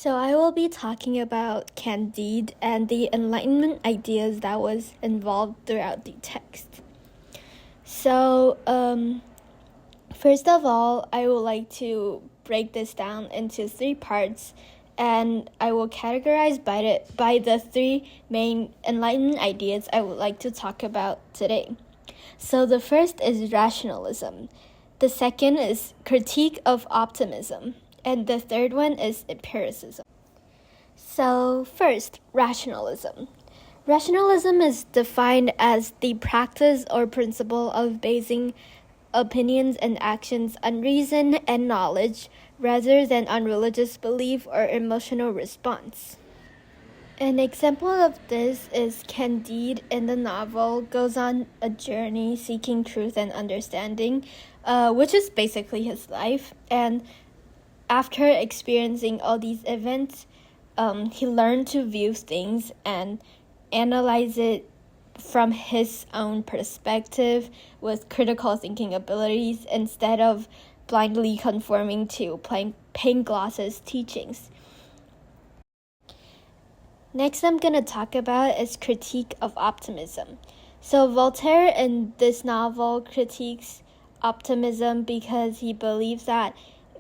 So I will be talking about Candide and the Enlightenment ideas that was involved throughout the text. So first of all, I would like to break this down into 3 parts, and I will categorize by the 3 main Enlightenment ideas I would like to talk about today. So the first is rationalism. The second is critique of optimism. And the third one is empiricism. So first, rationalism. Rationalism is defined as the practice or principle of basing opinions and actions on reason and knowledge rather than on religious belief or emotional response. An example of this is Candide in the novel goes on a journey seeking truth and understanding, which is basically his life. And after experiencing all these events, he learned to view things and analyze it from his own perspective with critical thinking abilities instead of blindly conforming to Pangloss's teachings. Next I'm going to talk about is critique of optimism. So Voltaire in this novel critiques optimism because he believes that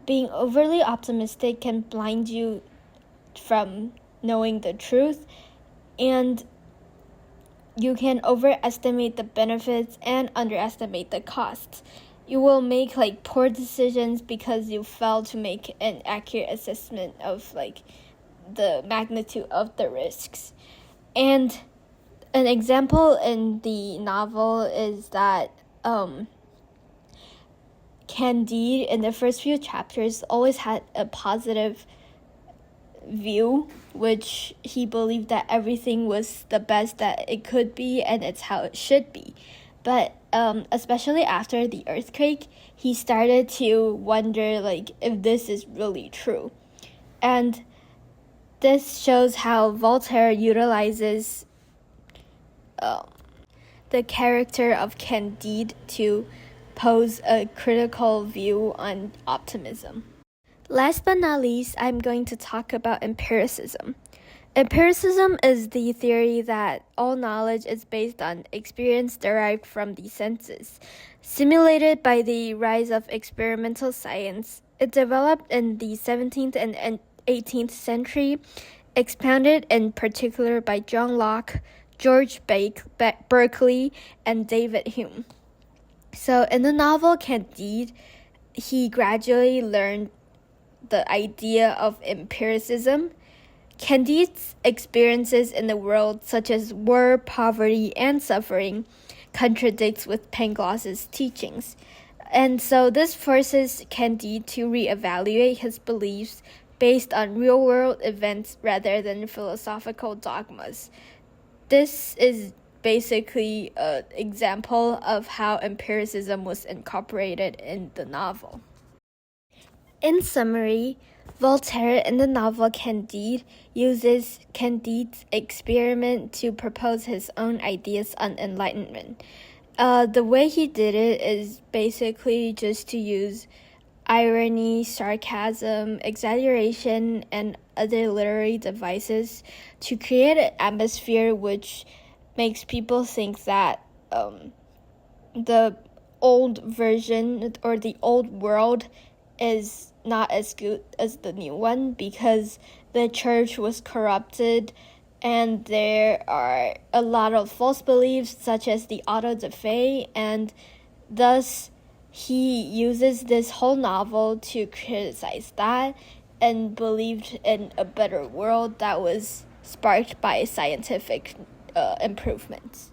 being overly optimistic can blind you from knowing the truth, and you can overestimate the benefits and underestimate the costs. You will make poor decisions because you fail to make an accurate assessment of the magnitude of the risks. And an example in the novel is that Candide in the first few chapters always had a positive view, which he believed that everything was the best that it could be and it's how it should be. But especially after the earthquake, he started to wonder if this is really true. And this shows how Voltaire utilizes the character of Candide to pose a critical view on optimism. Last but not least, I'm going to talk about empiricism. Empiricism is the theory that all knowledge is based on experience derived from the senses. Stimulated by the rise of experimental science, it developed in the 17th and 18th century, expounded in particular by John Locke, George Berkeley, and David Hume. So in the novel Candide, he gradually learned the idea of empiricism. Candide's experiences in the world, such as war, poverty, and suffering, contradicts with Pangloss's teachings. And so this forces Candide to reevaluate his beliefs based on real-world events rather than philosophical dogmas. This is basically an example of how empiricism was incorporated in the novel. In summary, Voltaire in the novel Candide uses Candide's experiment to propose his own ideas on enlightenment. The way he did it is basically just to use irony, sarcasm, exaggeration, and other literary devices to create an atmosphere which makes people think that the old version or the old world is not as good as the new one because the church was corrupted and there are a lot of false beliefs such as the auto de fe, and thus he uses this whole novel to criticize that and believed in a better world that was sparked by scientific improvements.